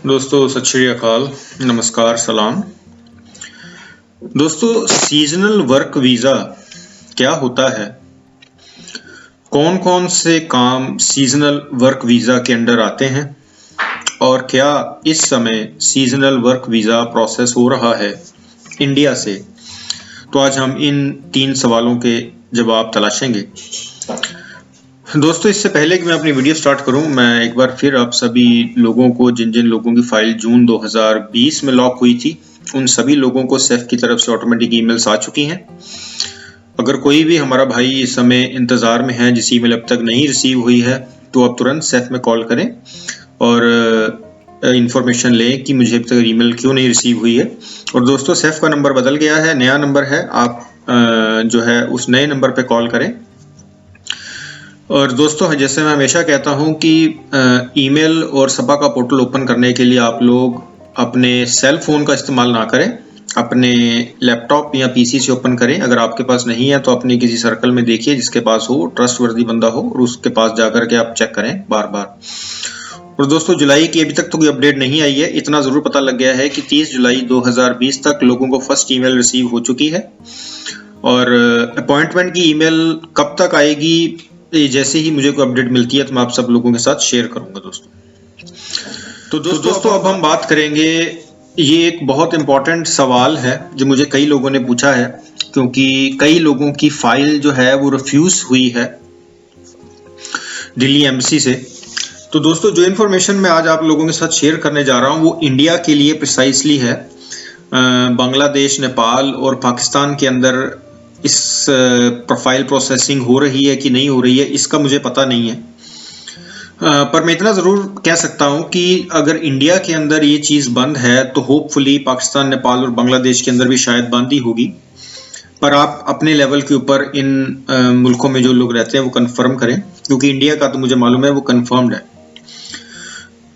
दोस्तों सत श्री अकाल, नमस्कार, सलाम। दोस्तों, सीजनल वर्क वीज़ा क्या होता है? कौन कौन से काम सीजनल वर्क वीज़ा के अंडर आते हैं और क्या इस समय सीजनल वर्क वीज़ा प्रोसेस हो रहा है इंडिया से? तो आज हम इन 3 सवालों के जवाब तलाशेंगे। दोस्तों, इससे पहले कि मैं अपनी वीडियो स्टार्ट करूं, मैं एक बार फिर आप सभी लोगों को, जिन जिन लोगों की फाइल जून 2020 में लॉक हुई थी, उन सभी लोगों को सेफ की तरफ से ऑटोमेटिक ईमेल्स आ चुकी हैं। अगर कोई भी हमारा भाई इस समय इंतज़ार में है जिस ईमेल अब तक नहीं रिसीव हुई है, तो आप तुरंत सेफ में कॉल करें और इंफॉर्मेशन लें कि मुझे अब तक ईमेल क्यों नहीं रिसीव हुई है। और दोस्तों, सेफ का नंबर बदल गया है, नया नंबर है, आप जो है उस नए नंबर पे कॉल करें। और दोस्तों, जैसे मैं हमेशा कहता हूं कि ईमेल और सपा का पोर्टल ओपन करने के लिए आप लोग अपने सेल फोन का इस्तेमाल ना करें, अपने लैपटॉप या पीसी से ओपन करें। अगर आपके पास नहीं है तो अपने किसी सर्कल में देखिए जिसके पास हो, ट्रस्टवर्दी बंदा हो, और उसके पास जाकर के आप चेक करें बार बार। और दोस्तों, जुलाई की अभी तक तो कोई अपडेट नहीं आई है। इतना जरूर पता लग गया है कि 30 जुलाई 2020 तक लोगों को फर्स्ट ईमेल रिसीव हो चुकी है। और अपॉइंटमेंट की ईमेल कब तक आएगी, जैसे ही मुझे कोई अपडेट मिलती है तो मैं आप सब लोगों के साथ शेयर करूंगा दोस्तों। तो दोस्तों अब हम बात करेंगे, ये एक बहुत इंपॉर्टेंट सवाल है जो मुझे कई लोगों ने पूछा है, क्योंकि कई लोगों की फाइल जो है वो रिफ्यूज हुई है दिल्ली एम्बेसी से। तो दोस्तों, जो इन्फॉर्मेशन मैं आज आप लोगों के साथ शेयर करने जा रहा हूँ वो इंडिया के लिए प्रिसाइसली है। बांग्लादेश, नेपाल और पाकिस्तान के अंदर इस प्रोफाइल प्रोसेसिंग हो रही है कि नहीं हो रही है, इसका मुझे पता नहीं है। पर मैं इतना ज़रूर कह सकता हूं कि अगर इंडिया के अंदर ये चीज़ बंद है तो होपफुली पाकिस्तान, नेपाल और बांग्लादेश के अंदर भी शायद बंद ही होगी। पर आप अपने लेवल के ऊपर इन मुल्कों में जो लोग रहते हैं वो कंफर्म करें, क्योंकि इंडिया का तो मुझे मालूम है वो कंफर्म्ड है।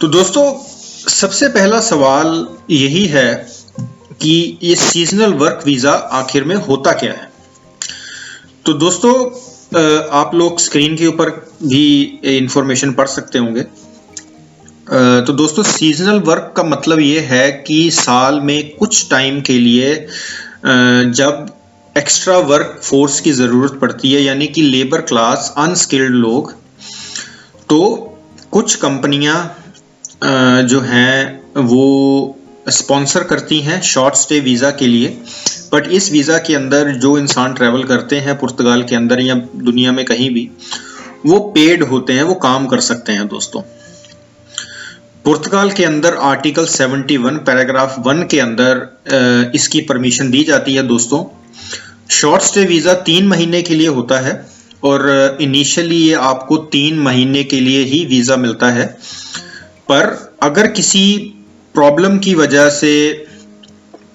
तो दोस्तों, सबसे पहला सवाल यही है कि ये सीजनल वर्क वीज़ा आखिर में होता क्या है। तो दोस्तों, आप लोग स्क्रीन के ऊपर भी इंफॉर्मेशन पढ़ सकते होंगे। तो दोस्तों, सीजनल वर्क का मतलब ये है कि साल में कुछ टाइम के लिए जब एक्स्ट्रा वर्क फोर्स की ज़रूरत पड़ती है, यानी कि लेबर क्लास, अनस्किल्ड लोग, तो कुछ कंपनियां जो हैं वो स्पॉन्सर करती हैं शॉर्ट स्टे वीज़ा के लिए। बट इस वीज़ा के अंदर जो इंसान ट्रैवल करते हैं पुर्तगाल के अंदर या दुनिया में कहीं भी, वो पेड होते हैं, वो काम कर सकते हैं। दोस्तों, पुर्तगाल के अंदर आर्टिकल 71 पैराग्राफ 1 के अंदर इसकी परमिशन दी जाती है। दोस्तों, शॉर्ट स्टे वीज़ा 3 महीने के लिए होता है और इनिशियली ये आपको 3 महीने के लिए ही वीज़ा मिलता है। पर अगर किसी प्रॉब्लम की वजह से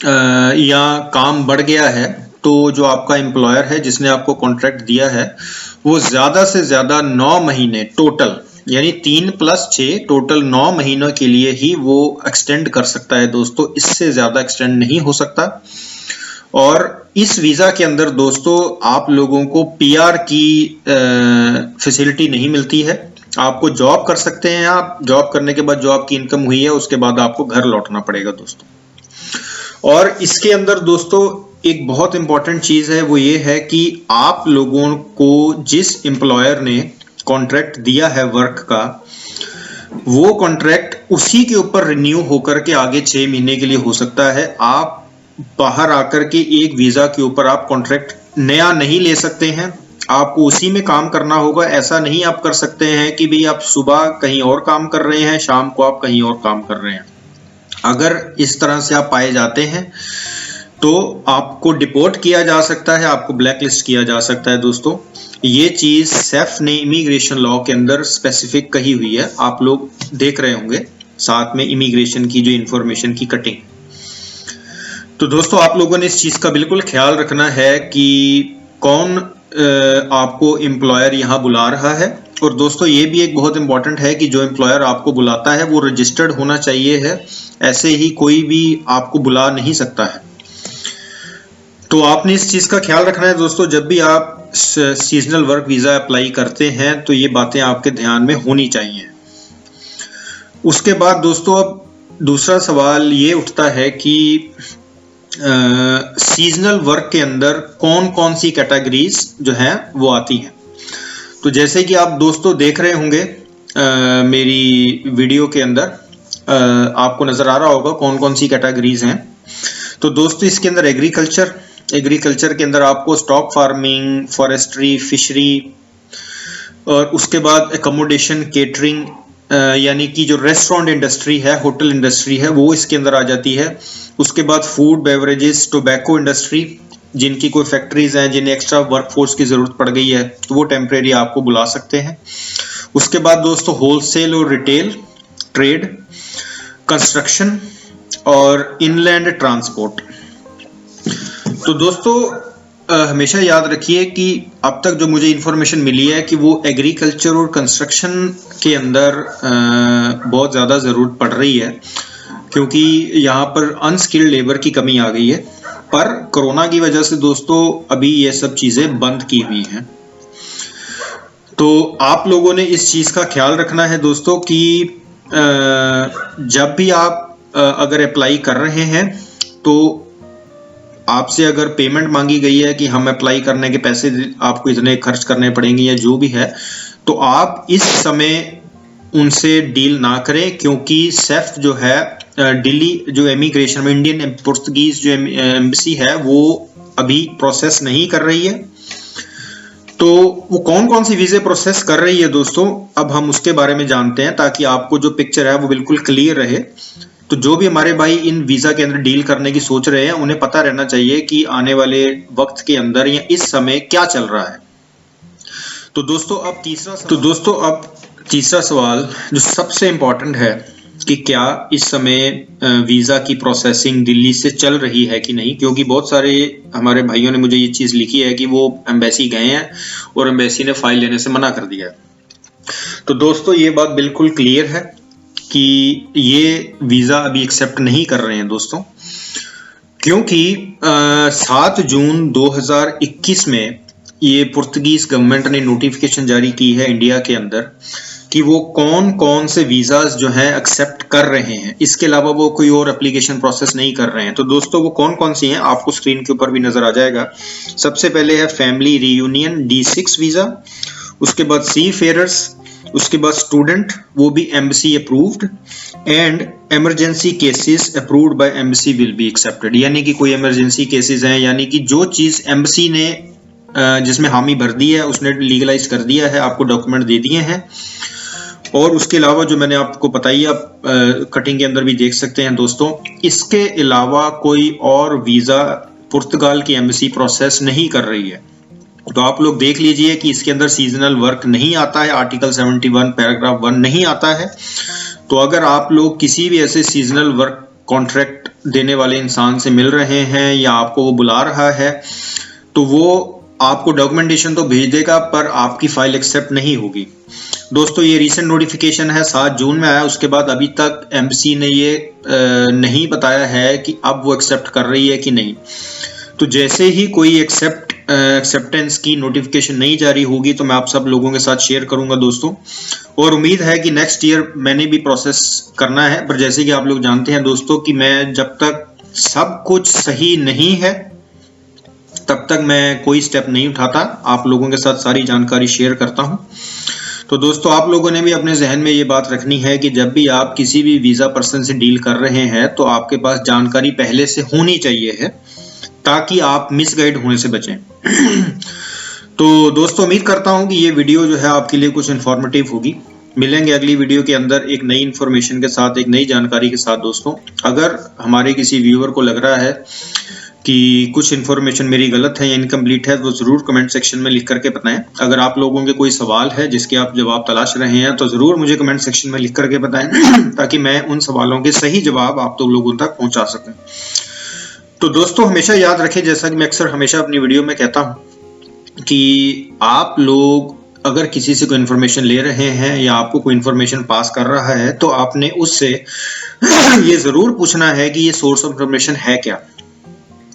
या काम बढ़ गया है, तो जो आपका एम्प्लॉयर है जिसने आपको कॉन्ट्रैक्ट दिया है वो ज़्यादा से ज़्यादा 9 महीने टोटल, यानी 3 + 6 टोटल 9 महीनों के लिए ही वो एक्सटेंड कर सकता है। दोस्तों, इससे ज़्यादा एक्सटेंड नहीं हो सकता। और इस वीज़ा के अंदर दोस्तों आप लोगों को पीआर की फैसिलिटी नहीं मिलती है। आपको जॉब कर सकते हैं, आप जॉब करने के बाद जो आपकी इनकम हुई है उसके बाद आपको घर लौटना पड़ेगा दोस्तों। और इसके अंदर दोस्तों एक बहुत इंपॉर्टेंट चीज़ है, वो ये है कि आप लोगों को जिस एम्प्लॉयर ने कॉन्ट्रैक्ट दिया है वर्क का, वो कॉन्ट्रैक्ट उसी के ऊपर रिन्यू होकर के आगे 6 महीने के लिए हो सकता है। आप बाहर आकर के एक वीज़ा के ऊपर आप कॉन्ट्रैक्ट नया नहीं ले सकते हैं, आपको उसी में काम करना होगा। ऐसा नहीं आप कर सकते हैं कि भाई आप सुबह कहीं और काम कर रहे हैं, शाम को आप कहीं और काम कर रहे हैं। अगर इस तरह से आप पाए जाते हैं तो आपको डिपोर्ट किया जा सकता है, आपको ब्लैक लिस्ट किया जा सकता है। दोस्तों, ये चीज़ सेफ ने इमिग्रेशन लॉ के अंदर स्पेसिफिक कही हुई है, आप लोग देख रहे होंगे साथ में इमिग्रेशन की जो इंफॉर्मेशन की कटिंग। तो दोस्तों, आप लोगों ने इस चीज़ का बिल्कुल ख्याल रखना है कि कौन आपको एम्प्लॉयर यहाँ बुला रहा है। और दोस्तों, ये भी एक बहुत इंपॉर्टेंट है कि जो एम्प्लॉयर आपको बुलाता है वो रजिस्टर्ड होना चाहिए है, ऐसे ही कोई भी आपको बुला नहीं सकता है। तो आपने इस चीज़ का ख्याल रखना है दोस्तों, जब भी आप सीजनल वर्क वीज़ा अप्लाई करते हैं तो ये बातें आपके ध्यान में होनी चाहिए। उसके बाद दोस्तों, अब दूसरा सवाल ये उठता है कि सीजनल वर्क के अंदर कौन कौन सी कैटेगरीज जो हैं वो आती हैं। तो जैसे कि आप दोस्तों देख रहे होंगे मेरी वीडियो के अंदर आपको नजर आ रहा होगा कौन कौन सी कैटेगरीज हैं। तो दोस्तों इसके अंदर एग्रीकल्चर के अंदर आपको स्टॉक फार्मिंग, फॉरेस्ट्री, फिशरी और उसके बाद एकोमोडेशन, केटरिंग यानी कि जो रेस्टोरेंट इंडस्ट्री है, होटल इंडस्ट्री है, वो इसके अंदर आ जाती है। उसके बाद फूड, बेवरेजेस, टोबैको इंडस्ट्री, जिनकी कोई फैक्ट्रीज हैं जिन्हें एक्स्ट्रा वर्कफोर्स की जरूरत पड़ गई है तो वो टेम्परेरी आपको बुला सकते हैं। उसके बाद दोस्तों होलसेल और रिटेल, ट्रेड, कंस्ट्रक्शन और इनलैंड ट्रांसपोर्ट। तो दोस्तों हमेशा याद रखिए कि अब तक जो मुझे इन्फॉर्मेशन मिली है कि वो एग्रीकल्चर और कंस्ट्रक्शन के अंदर बहुत ज़्यादा ज़रूरत पड़ रही है, क्योंकि यहाँ पर अनस्किल्ड लेबर की कमी आ गई है। पर कोरोना की वजह से दोस्तों अभी ये सब चीज़ें बंद की हुई हैं। तो आप लोगों ने इस चीज़ का ख्याल रखना है दोस्तों कि जब भी आप अगर अप्लाई कर रहे हैं तो आपसे अगर पेमेंट मांगी गई है कि हम अप्लाई करने के पैसे आपको इतने खर्च करने पड़ेंगे या जो भी है, तो आप इस समय उनसे डील ना करें, क्योंकि सेफ जो है दिल्ली जो इमिग्रेशन में इंडियन पुर्तगीज जो एम्बेसी है वो अभी प्रोसेस नहीं कर रही है। तो वो कौन कौन सी वीज़े प्रोसेस कर रही है दोस्तों, अब हम उसके बारे में जानते हैं ताकि आपको जो पिक्चर है वो बिल्कुल क्लियर रहे। तो जो भी हमारे भाई इन वीज़ा के अंदर डील करने की सोच रहे हैं उन्हें पता रहना चाहिए कि आने वाले वक्त के अंदर या इस समय क्या चल रहा है। तो दोस्तों अब तीसरा सवाल जो सबसे इम्पोर्टेंट है कि क्या इस समय वीज़ा की प्रोसेसिंग दिल्ली से चल रही है कि नहीं, क्योंकि बहुत सारे हमारे भाइयों ने मुझे ये चीज़ लिखी है कि वो एम्बेसी गए हैं और एम्बेसी ने फाइल लेने से मना कर दिया है। तो दोस्तों ये बात बिल्कुल क्लियर है कि ये वीज़ा अभी एक्सेप्ट नहीं कर रहे हैं दोस्तों, क्योंकि 7 जून 2021 में ये पुर्तगीज गवर्नमेंट ने नोटिफिकेशन जारी की है इंडिया के अंदर कि वो कौन कौन से वीज़ाज जो हैं एक्सेप्ट कर रहे हैं। इसके अलावा वो कोई और एप्लीकेशन प्रोसेस नहीं कर रहे हैं। तो दोस्तों वो कौन कौन सी हैं आपको स्क्रीन के ऊपर भी नज़र आ जाएगा। सबसे पहले है फैमिली रीयूनियन D6 वीज़ा, उसके बाद सी फेयरर्स, उसके बाद स्टूडेंट वो भी embassy approved, and emergency cases approved by embassy will be accepted. यानी कि कोई इमरजेंसी केसेस हैं, यानी कि जो चीज़ एम्बेसी ने जिसमें हामी भर दी है उसने लीगलाइज कर दिया है, आपको डॉक्यूमेंट दे दिए हैं। और उसके अलावा जो मैंने आपको बताई आप कटिंग के अंदर भी देख सकते हैं दोस्तों, इसके अलावा कोई और वीज़ा पुर्तगाल की एम्बेसी प्रोसेस नहीं कर रही है। तो आप लोग देख लीजिए कि इसके अंदर सीजनल वर्क नहीं आता है, आर्टिकल 71 पैराग्राफ 1 नहीं आता है। तो अगर आप लोग किसी भी ऐसे सीजनल वर्क कॉन्ट्रैक्ट देने वाले इंसान से मिल रहे हैं या आपको वो बुला रहा है तो वो आपको डॉक्यूमेंटेशन तो भेज देगा पर आपकी फाइल एक्सेप्ट नहीं होगी। दोस्तों ये रीसेंट नोटिफिकेशन है, 7 जून में आया, उसके बाद अभी तक एम्बेसी ने ये नहीं बताया है कि अब वो एक्सेप्ट कर रही है कि नहीं। तो जैसे ही कोई एक्सेप्टेंस की नोटिफिकेशन नहीं जारी होगी तो मैं आप सब लोगों के साथ शेयर करूंगा दोस्तों, और उम्मीद है कि नेक्स्ट ईयर मैंने भी प्रोसेस करना है। पर जैसे कि आप लोग जानते हैं दोस्तों कि मैं जब तक सब कुछ सही नहीं है तब तक मैं कोई स्टेप नहीं उठाता, आप लोगों के साथ सारी जानकारी शेयर करता हूं। तो दोस्तों आप लोगों ने भी अपने जहन में ये बात रखनी है कि जब भी आप किसी भी वीज़ा पर्सन से डील कर रहे हैं तो आपके पास जानकारी पहले से होनी चाहिए है ताकि आप मिसगाइड होने से बचें। तो दोस्तों उम्मीद करता हूं कि ये वीडियो जो है आपके लिए कुछ इन्फॉर्मेटिव होगी। मिलेंगे अगली वीडियो के अंदर एक नई इन्फॉर्मेशन के साथ, एक नई जानकारी के साथ। दोस्तों अगर हमारे किसी व्यूअर को लग रहा है कि कुछ इन्फॉर्मेशन मेरी गलत है या इनकम्प्लीट है तो ज़रूर कमेंट सेक्शन में लिख करके बताएं। अगर आप लोगों के कोई सवाल है जिसके आप जवाब तलाश रहे हैं तो ज़रूर मुझे कमेंट सेक्शन में लिख करके बताएं ताकि मैं उन सवालों के सही जवाब आप लोगों तक पहुंचा सकूं। तो दोस्तों हमेशा याद रखें, जैसा कि मैं अक्सर हमेशा अपनी वीडियो में कहता हूं कि आप लोग अगर किसी से कोई इन्फॉर्मेशन ले रहे हैं या आपको कोई इन्फॉर्मेशन पास कर रहा है तो आपने उससे ये ज़रूर पूछना है कि ये सोर्स ऑफ इन्फॉर्मेशन है क्या,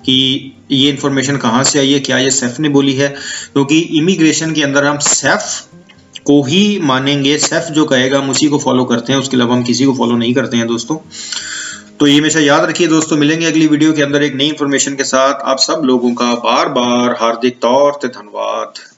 कि ये इन्फॉर्मेशन कहाँ से आई है, क्या ये सेफ ने बोली है। क्योंकि इमिग्रेशन के अंदर हम सेफ को ही मानेंगे, सेफ जो कहेगा हम उसी को फॉलो करते हैं, उसके अलावा हम किसी को फॉलो नहीं करते हैं दोस्तों। तो ये हमेशा याद रखिए दोस्तों। मिलेंगे अगली वीडियो के अंदर एक नई इन्फॉर्मेशन के साथ। आप सब लोगों का बार बार हार्दिक तौर से धन्यवाद।